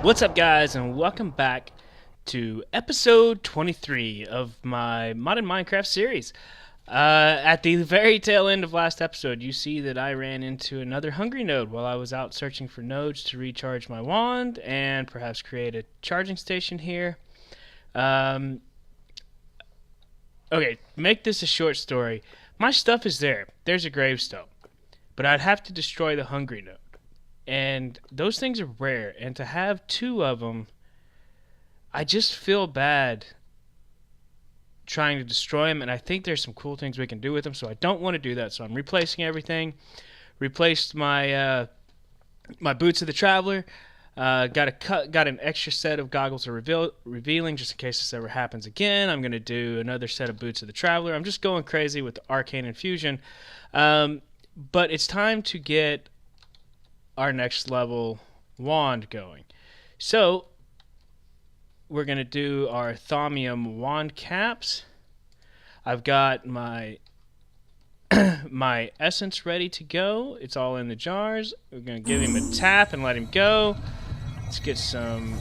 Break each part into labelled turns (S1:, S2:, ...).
S1: What's up, guys, and welcome back to episode 23 of my modded Minecraft series. At the very tail end of last episode, you see that I ran into another hungry node while I was out searching for nodes to recharge my wand and perhaps create a charging station here. Okay, make this a short story. My stuff is there. There's a gravestone. But I'd have to destroy the hungry node. And those things are rare, and to have two of them, I just feel bad trying to destroy them, and I think there's some cool things we can do with them, so I don't want to do that. So I'm replacing everything. Replaced my my boots of the traveler. Got an extra set of goggles of revealing just in case this ever happens again. I'm gonna do another set of boots of the traveler. I'm just going crazy with the arcane infusion, but it's time to get our next level wand going. So we're going to do our thaumium wand caps. I've got my my essence ready to go. It's all in the jars. We're going to give him a tap and let him go. Let's get some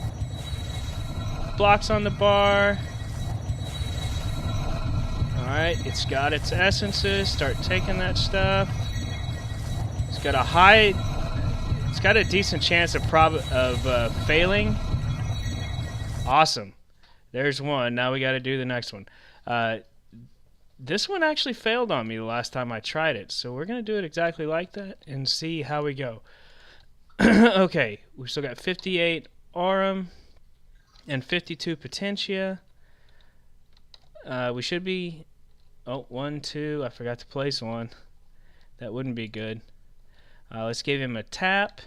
S1: blocks on the bar. Alright, it's got its essences. Start taking that stuff. It's got a decent chance of failing. Awesome. There's one. Now we got to do the next one. This one actually failed on me the last time I tried it, so we're going to do it exactly like that and see how we go. Okay, we've still got 58 aurum and 52 potentia. We should be... Oh, 1, 2. I forgot to place one. That wouldn't be good. Let's give him a tap.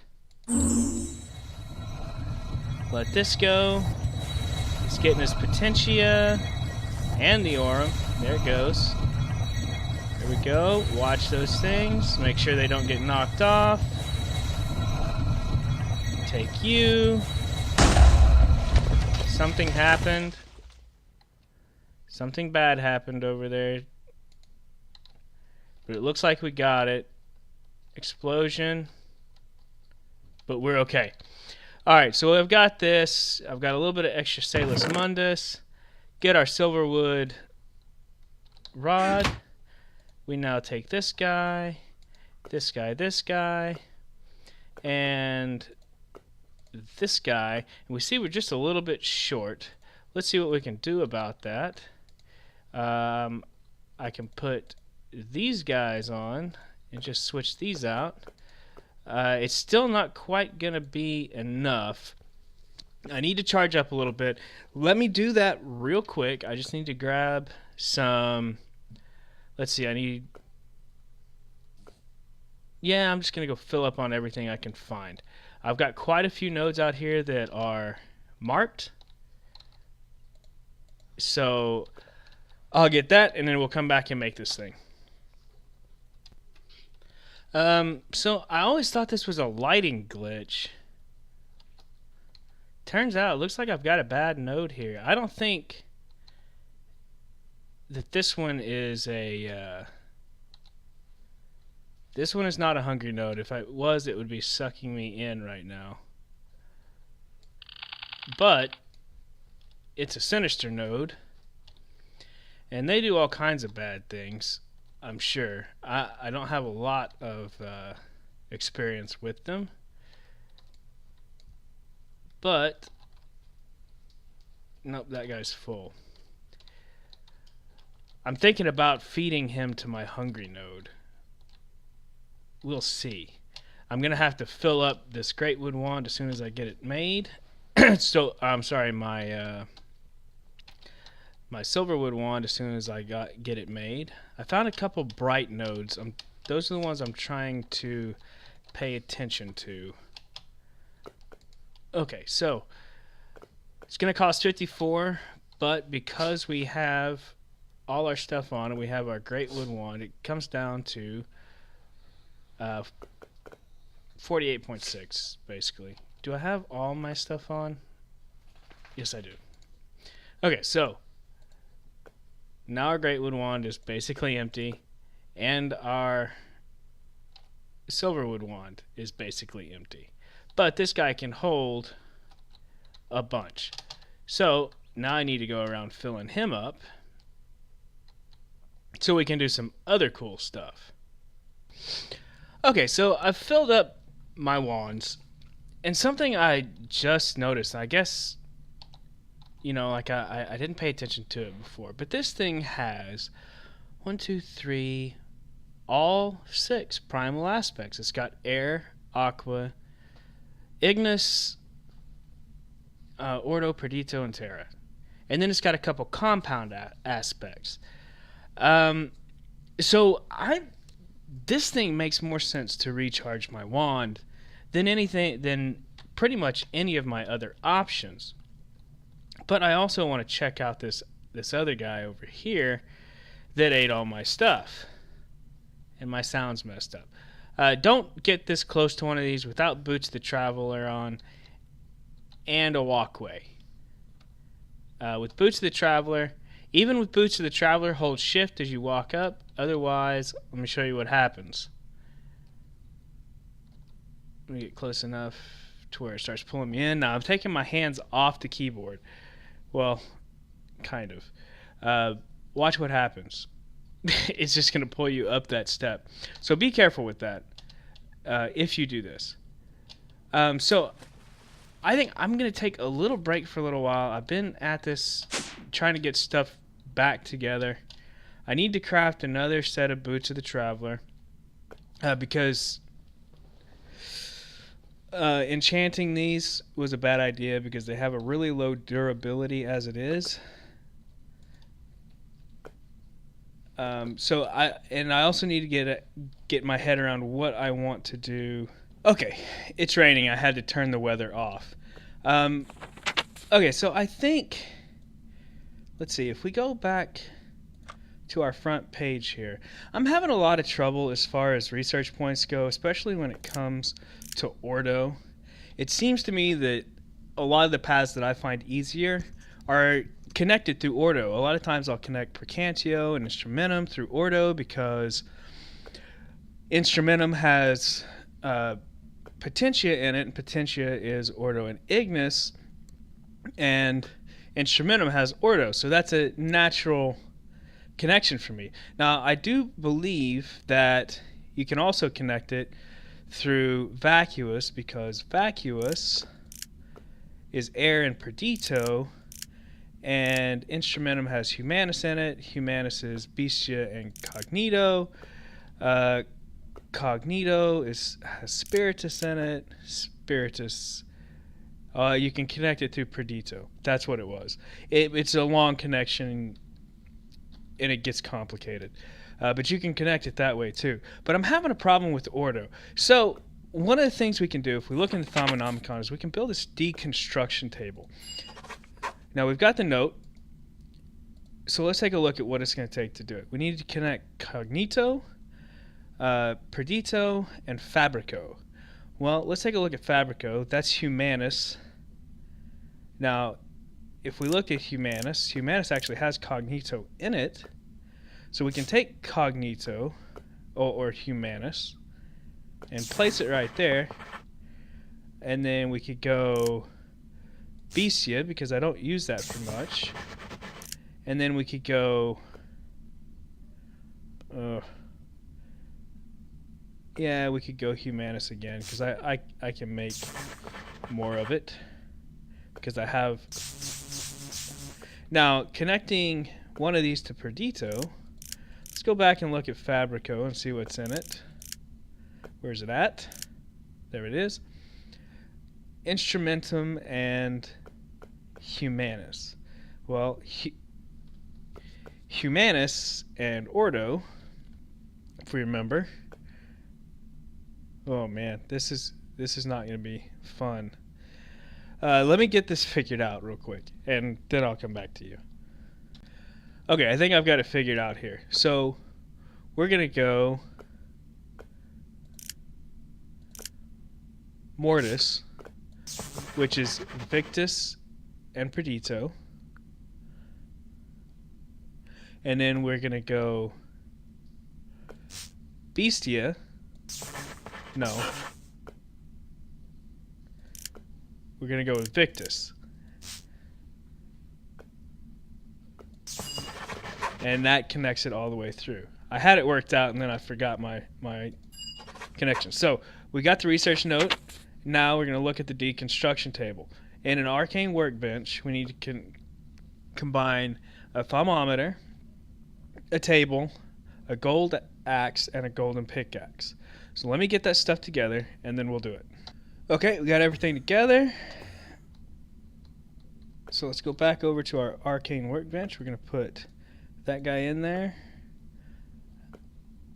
S1: Let this go. He's getting his potentia and the aurum. There it goes. There we go. Watch those things. Make sure they don't get knocked off. Take you. Something happened. Something bad happened over there. But it looks like we got it. Explosion, but we're okay. Alright, so I've got this. I've got a little bit of extra Salus Mundus. Get our Silverwood rod. We now take this guy, this guy, this guy, and this guy. And we see we're just a little bit short. Let's see what we can do about that. I can put these guys on and just switch these out. It's still not quite gonna be enough. I need to charge up a little bit. Let me do that real quick. I just need to grab some... Let's see, I'm just gonna go fill up on everything I can find. I've got quite a few nodes out here that are marked. So I'll get that and then we'll come back and make this thing. So I always thought this was a lighting glitch. Turns out it looks like I've got a bad node here. I don't think that this one is a this one is not a hungry node. If it was, it would be sucking me in right now. But it's a sinister node, and they do all kinds of bad things. I'm sure. I don't have a lot of experience with them. But, nope, that guy's full. I'm thinking about feeding him to my hungry node. We'll see. I'm going to have to fill up this great wood wand as soon as I get it made. So, I'm sorry, my silverwood wand as soon as I get it made. I found a couple bright nodes. Those are the ones I'm trying to pay attention to. Okay, so it's going to cost 54, but because we have all our stuff on and we have our great wood wand, it comes down to 48.6 basically. Do I have all my stuff on? Yes, I do. Okay, so now our Great Wood Wand is basically empty, and our Silverwood Wand is basically empty. But this guy can hold a bunch. So now I need to go around filling him up so we can do some other cool stuff. Okay, so I've filled up my wands, and something I just noticed, I guess, you know, like I didn't pay attention to it before, but this thing has 1, 2, 3, all 6 primal aspects. It's got air, aqua, ignis, ordo, perdito, and terra. And then it's got a couple compound aspects. So this thing makes more sense to recharge my wand than pretty much any of my other options. But I also want to check out this other guy over here that ate all my stuff, and my sound's messed up. Don't get this close to one of these without Boots the Traveler on and a walkway. With Boots the Traveler, even with Boots the Traveler, hold shift as you walk up. Otherwise, let me show you what happens. Let me get close enough to where it starts pulling me in. Now I'm taking my hands off the keyboard. Well, kind of. Watch what happens. It's just going to pull you up that step. So be careful with that if you do this. So I think I'm going to take a little break for a little while. I've been at this trying to get stuff back together. I need to craft another set of Boots of the Traveler because enchanting these was a bad idea because they have a really low durability as it is. So I also need to get my head around what I want to do. Okay, it's raining. I had to turn the weather off. Okay, so I think, let's see, if we go back to our front page here, I'm having a lot of trouble as far as research points go, especially when it comes to Ordo. It seems to me that a lot of the paths that I find easier are connected through Ordo. A lot of times I'll connect Percantio and Instrumentum through Ordo because Instrumentum has Potentia in it, and Potentia is Ordo and Ignis, and Instrumentum has Ordo, so that's a natural connection for me. Now, I do believe that you can also connect it through Vacuous because Vacuous is air and Perdito, and Instrumentum has Humanus in it. Humanus is Bestia and Cognito. Cognito has Spiritus in it. Spiritus, you can connect it through Perdito. That's what it was. It's a long connection, and it gets complicated. But you can connect it that way too. But I'm having a problem with Ordo. So one of the things we can do, if we look in the Thaumonomicon, is we can build this deconstruction table. Now we've got the note, so let's take a look at what it's going to take to do it. We need to connect Cognito, Perdito, and Fabrico. Well, let's take a look at Fabrico. That's Humanus. Now, if we look at Humanus, Humanus actually has Cognito in it, so we can take Cognito, or Humanus, and place it right there, and then we could go Bestia, because I don't use that for much. And then we could go... yeah, we could go Humanus again, because I can make more of it. Because I have... Now, connecting one of these to Perdito, let's go back and look at Fabrico and see what's in it. Where's it at? There it is. Instrumentum and Humanus. Well, Humanus and Ordo, if we remember. Oh man, this is not going to be fun. Let me get this figured out real quick, and then I'll come back to you. Okay, I think I've got it figured out here. So we're going to go Mortis, which is Victus and Perdito. And then we're going to go Bestia. No. We're going to go with Victus. And that connects it all the way through. I had it worked out and then I forgot my connection. So we got the research note. Now we're going to look at the deconstruction table. In an arcane workbench, we need to combine a thermometer, a table, a gold axe, and a golden pickaxe. So let me get that stuff together and then we'll do it. Okay, we got everything together. So let's go back over to our arcane workbench. We're going to put that guy in there.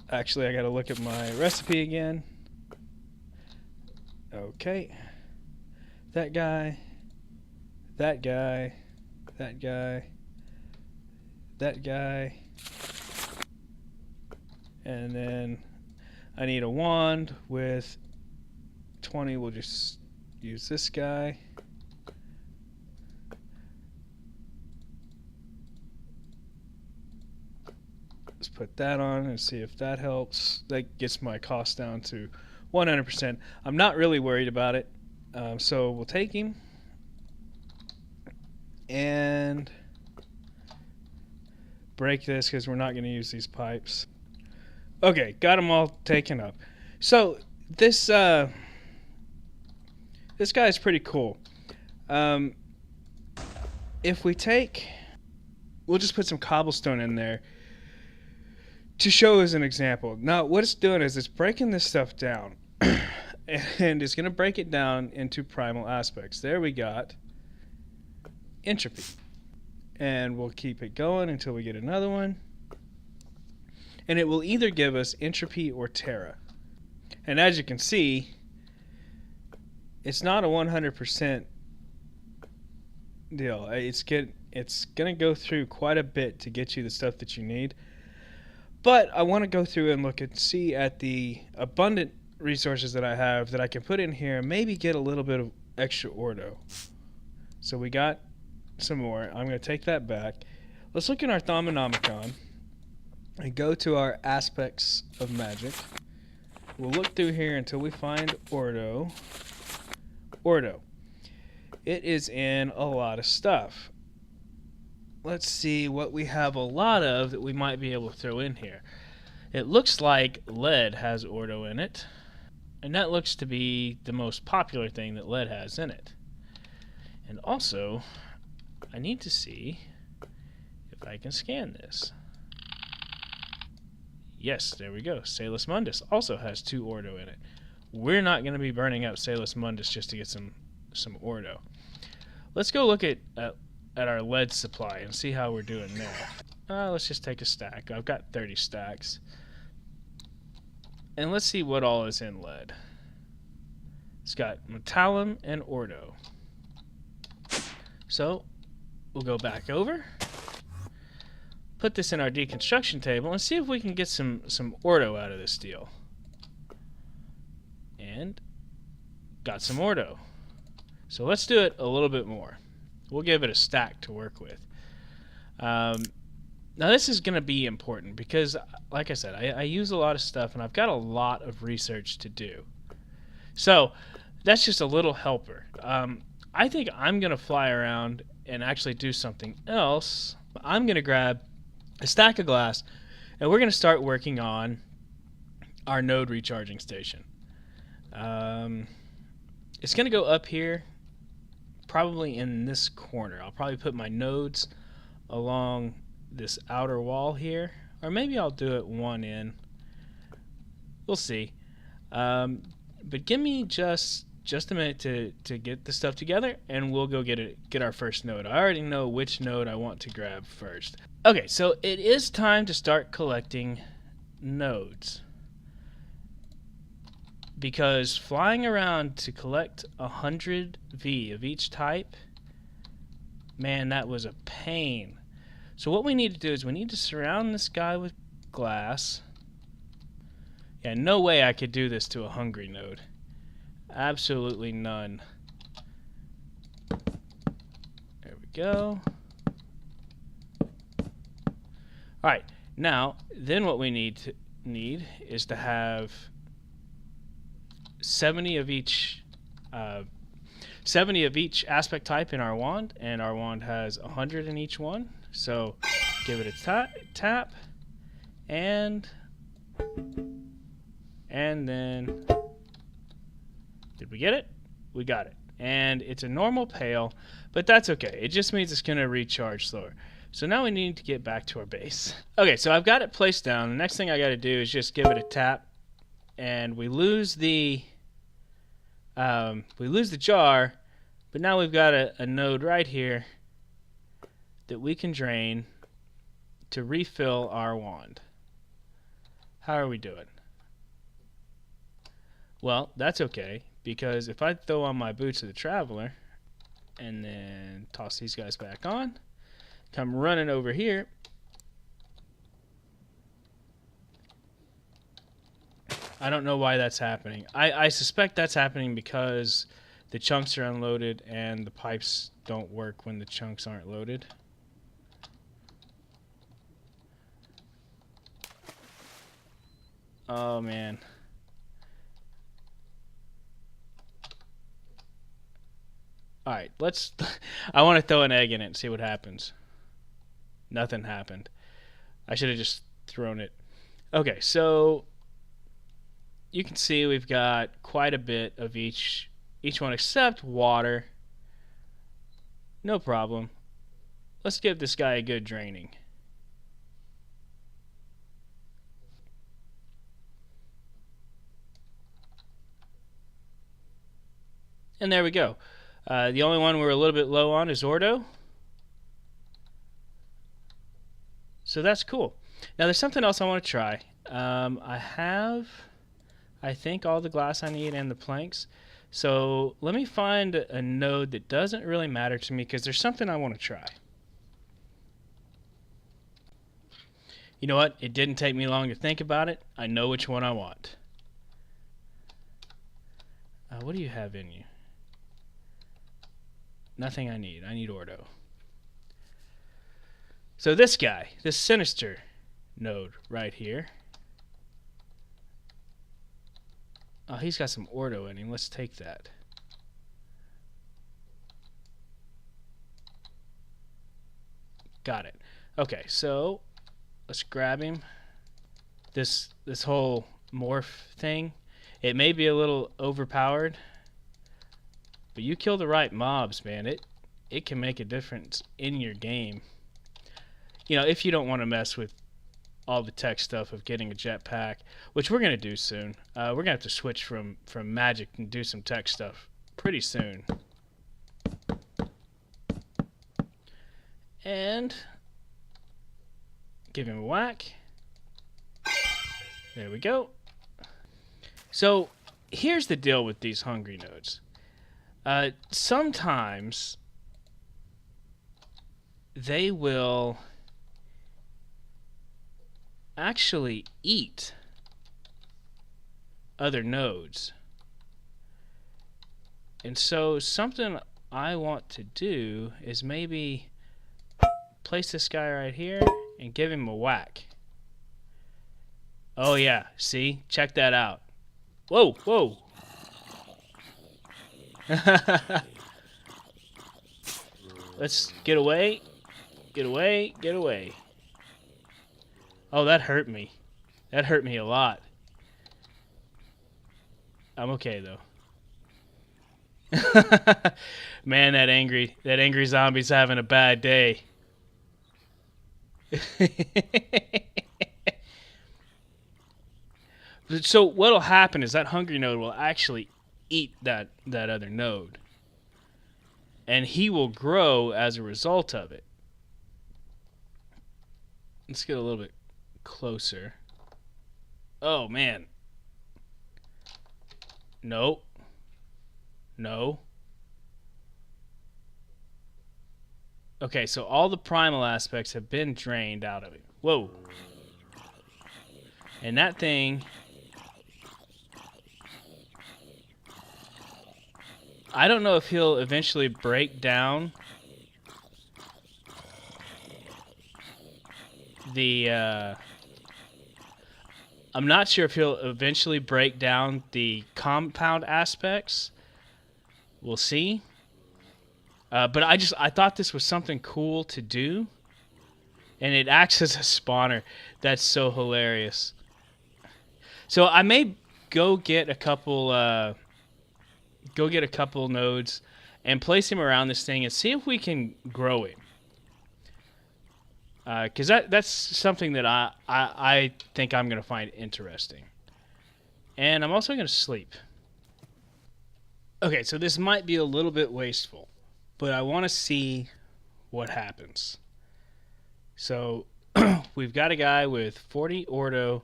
S1: Actually, I got to look at my recipe again. Okay. That guy, that guy, that guy, that guy. And then I need a wand with 20. We'll just use this guy. Let's put that on and see if that helps. That gets my cost down to 100%. I'm not really worried about it. So we'll take him and break this because we're not going to use these pipes. Okay, got them all taken up. So this guy is pretty cool. If we take, we'll just put some cobblestone in there to show as an example. Now what it's doing is it's breaking this stuff down. And it's going to break it down into primal aspects. There we got entropy. And we'll keep it going until we get another one. And it will either give us entropy or terra. And as you can see, it's not a 100% deal. It's going to go through quite a bit to get you the stuff that you need. But I want to go through and look and see at the abundant resources that I have that I can put in here and maybe get a little bit of extra ordo. So we got some more. I'm going to take that back. Let's look in our Thaumonomicon and go to our aspects of magic. We'll look through here until we find ordo. Ordo. It is in a lot of stuff. Let's see what we have a lot of that we might be able to throw in here. It looks like lead has ordo in it. And that looks to be the most popular thing that lead has in it. And also, I need to see if I can scan this. Yes, there we go. Salus Mundus also has 2 ordo in it. We're not going to be burning up Salus Mundus just to get some ordo. Let's go look at our lead supply and see how we're doing there. Let's just take a stack. I've got 30 stacks. And let's see what all is in lead. It's got metallum and ordo. So we'll go back over, put this in our deconstruction table, and see if we can get some ordo out of this deal. And got some ordo. So let's do it a little bit more. We'll give it a stack to work with. Now this is going to be important because, like I said, I use a lot of stuff and I've got a lot of research to do. So that's just a little helper. I think I'm going to fly around and actually do something else. I'm going to grab a stack of glass and we're going to start working on our node recharging station. It's going to go up here, probably in this corner. I'll probably put my nodes along this outer wall here, or maybe I'll do it one in. We'll see. But give me just a minute to get the stuff together, and we'll go get our first node. I already know which node I want to grab first. Okay, so it is time to start collecting nodes, because flying around to collect 100 V of each type, man, that was a pain. So what we need to do is we need to surround this guy with glass. Yeah, no way I could do this to a hungry node. Absolutely none. There we go. All right, now then what we need is to have 70 of each 70 of each aspect type in our wand, and our wand has 100 in each one. So give it a tap, and then did we get it? We got it. And it's a normal pail, but that's okay. It just means it's going to recharge slower. So now we need to get back to our base. Okay, so I've got it placed down. The next thing I got to do is just give it a tap, and we lose the jar, but now we've got a node right here that we can drain to refill our wand. How are we doing? Well, that's okay, because if I throw on my Boots of the Traveler and then toss these guys back on, come running over here, I don't know why that's happening. I suspect that's happening because the chunks are unloaded and the pipes don't work when the chunks aren't loaded. Oh man. Alright, I want to throw an egg in it and see what happens. Nothing happened. I should have just thrown it. Okay, so you can see we've got quite a bit of each one except water. No problem. Let's give this guy a good draining. And there we go. The only one we're a little bit low on is Ordo. So that's cool. Now there's something else I want to try. I have, I think, all the glass I need and the planks. So let me find a node that doesn't really matter to me, because there's something I want to try. You know what? It didn't take me long to think about it. I know which one I want. What do you have in you? Nothing I need. I need Ordo. So this guy, this Sinister node right here. Oh, he's got some Ordo in him. Let's take that. Got it. Okay, so let's grab him. This whole morph thing, it may be a little overpowered, but you kill the right mobs, man. It can make a difference in your game. You know, if you don't want to mess with all the tech stuff of getting a jetpack, which we're going to do soon. We're going to have to switch from magic and do some tech stuff pretty soon. And give him a whack. There we go. So here's the deal with these hungry nodes. Sometimes they will actually eat other nodes. And so something I want to do is maybe place this guy right here and give him a whack. Oh yeah, see? Check that out. Whoa, whoa. Let's get away. Get away, get away. Oh, that hurt me. That hurt me a lot. I'm okay though. Man, that angry zombie's having a bad day. So what'll happen is that hungry node will actually eat that other node, and he will grow as a result of it. Let's get a little bit closer. Oh man. No. No. Okay, so all the primal aspects have been drained out of it. Whoa. And that thing, I don't know if he'll eventually break down. the I'm not sure if he'll eventually break down the compound aspects. We'll see. But I thought this was something cool to do, and it acts as a spawner. That's so hilarious. So I may go get a couple nodes and place him around this thing and see if we can grow him. Because that's something that I think I'm gonna find interesting. And I'm also gonna sleep. Okay, so this might be a little bit wasteful, but I want to see what happens. So we've got a guy with 40 ordo,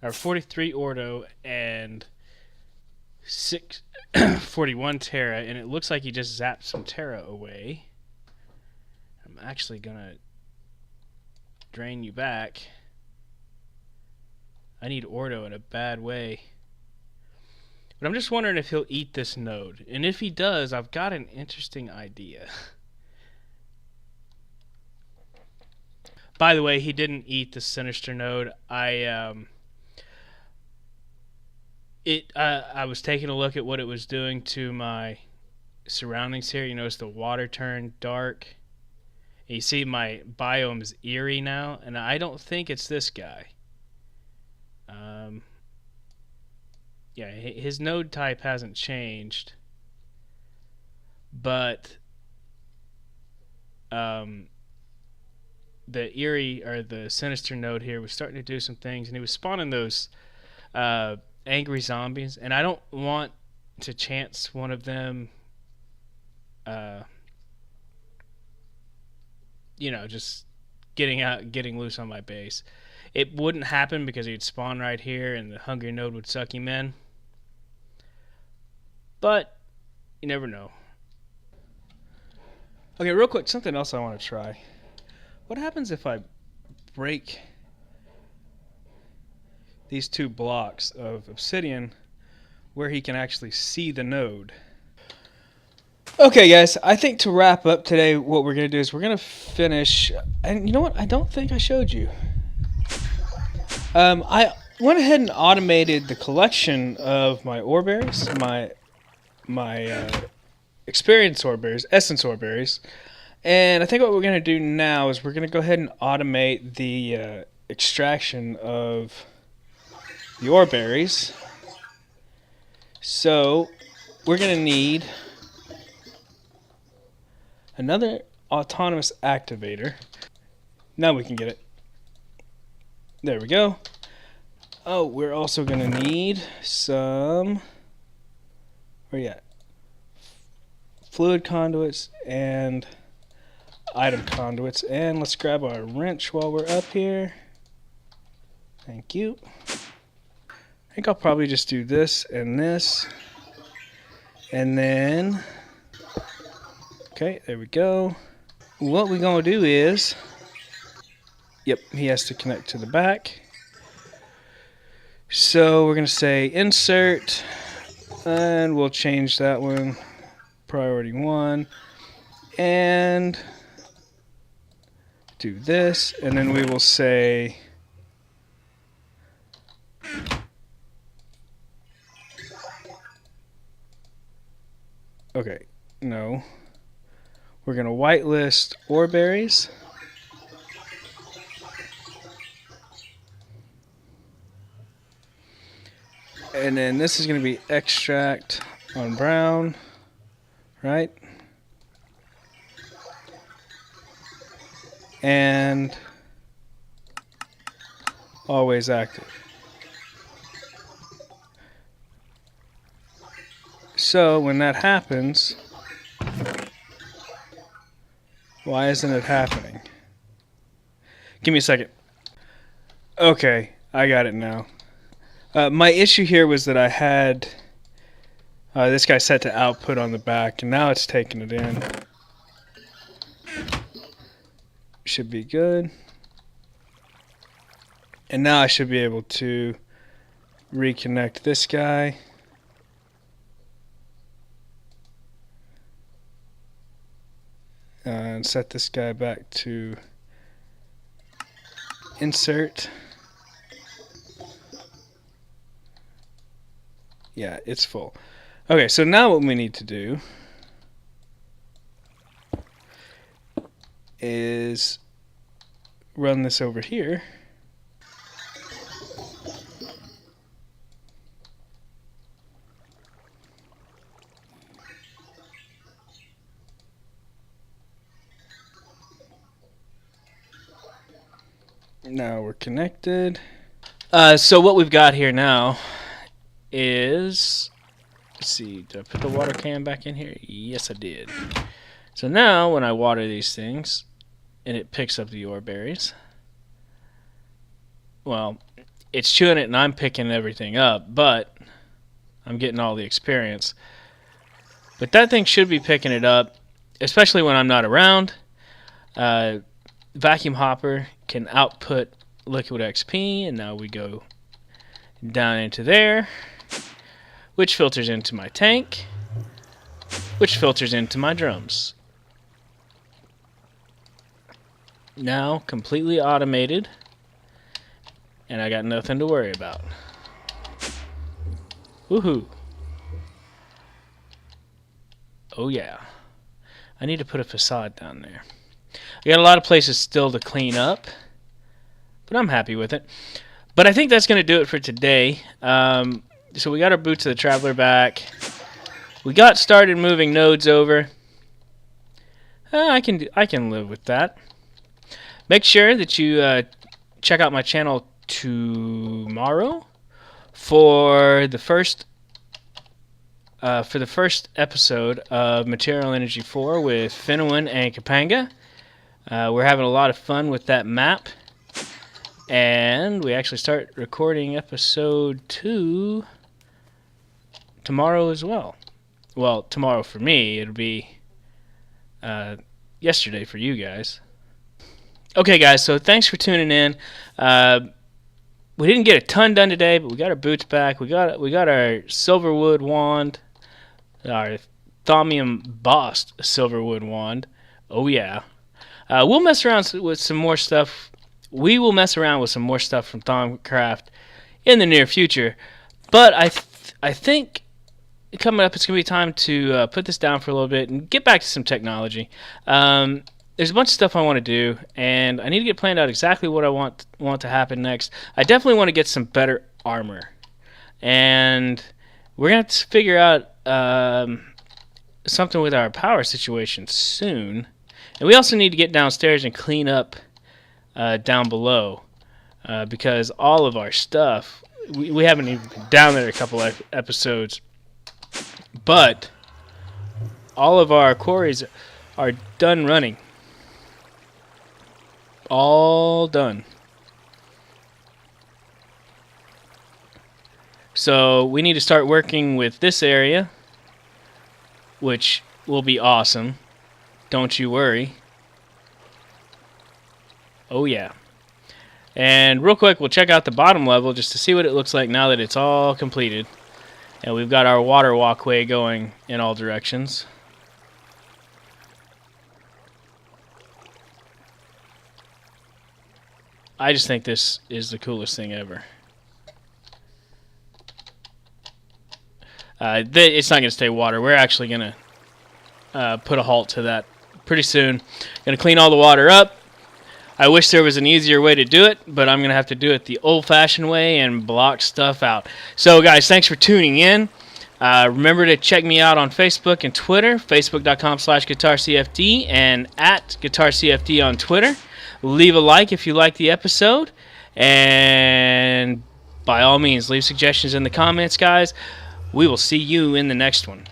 S1: or 43 ordo, and 41 Terra, and it looks like he just zapped some Terra away. I'm actually gonna drain you back. I need ordo in a bad way. But I'm just wondering if he'll eat this node. And if he does, I've got an interesting idea. By the way, he didn't eat the Sinister node. I was taking a look at what it was doing to my surroundings here. You notice the water turned dark. And you see my biome is eerie now, and I don't think it's this guy. Yeah, his node type hasn't changed, but the eerie or the sinister node here was starting to do some things, and he was spawning those angry zombies, and I don't want to chance one of them just getting loose on my base. It wouldn't happen because he'd spawn right here and the hungry node would suck him in. But you never know. Okay, real quick, something else I want to try. What happens if I break these two blocks of obsidian where he can actually see the node? Okay, guys, I think to wrap up today, what we're going to do is we're going to finish. And you know what? I don't think I showed you. I went ahead and automated the collection of my ore berries, my experience ore berries, essence ore berries. And I think what we're going to do now is we're going to go ahead and automate the extraction of the ore berries. So we're going to need another autonomous activator. Now we can get it. There we go. Oh, we're also going to need some, where you at? Fluid conduits and item conduits. And let's grab our wrench while we're up here. Thank you. I think I'll probably just do this and this. And then, okay, there we go. What we're going to do is, yep, he has to connect to the back. So we're going to say insert, and we'll change that one, priority 1, and do this, and then we will say okay, no. We're going to whitelist ore berries. And then this is going to be extract on brown, right? And always active. So when that happens, why isn't it happening? Give me a second. Okay, I got it now. My issue here was that I had this guy set to output on the back, and now it's taking it in. Should be good. And now I should be able to reconnect this guy. And set this guy back to insert. Yeah, it's full. Okay, so now what we need to do is run this over here. Now we're connected. So what we've got here now is, let's see, did I put the water can back in here? Yes, I did. So now when I water these things and it picks up the ore berries, well, it's chewing it and I'm picking everything up, but I'm getting all the experience. But that thing should be picking it up, especially when I'm not around. Vacuum hopper can output liquid XP, and now we go down into there, which filters into my tank, which filters into my drums. Now completely automated, and I got nothing to worry about. Woohoo! Oh yeah. I need to put a facade down there. I got a lot of places still to clean up, but I'm happy with it. But I think that's going to do it for today. So we got our Boots of the Traveler back. We got started moving nodes over. I can live with that. Make sure that you check out my channel tomorrow for the first episode of Material Energy 4 with Finnewan and Kapanga. We're having a lot of fun with that map, and we actually start recording episode 2 tomorrow as well. Well, tomorrow for me, it'll be yesterday for you guys. Okay, guys, so thanks for tuning in. We didn't get a ton done today, but we got our boots back. We got our silverwood wand, our thaumium bossed silverwood wand. Oh yeah. We'll mess around with some more stuff. We will mess around with some more stuff from Thaumcraft in the near future. But I think coming up, it's going to be time to put this down for a little bit and get back to some technology. There's a bunch of stuff I want to do, and I need to get planned out exactly what I want to happen next. I definitely want to get some better armor, and we're going to have to figure out something with our power situation soon. And we also need to get downstairs and clean up down below because all of our stuff, we haven't even been down there a couple of episodes, but all of our quarries are done running. All done. So we need to start working with this area, which will be awesome. Don't you worry. Oh yeah. And real quick, we'll check out the bottom level just to see what it looks like now that it's all completed. And we've got our water walkway going in all directions. I just think this is the coolest thing ever. It's not going to stay water. We're actually going to put a halt to that pretty soon. Going to clean all the water up. I wish there was an easier way to do it, but I'm going to have to do it the old-fashioned way and block stuff out. So, guys, thanks for tuning in. Remember to check me out on Facebook and Twitter, facebook.com/GuitarCFD and at GuitarCFD on Twitter. Leave a like if you like the episode, and by all means, leave suggestions in the comments, guys. We will see you in the next one.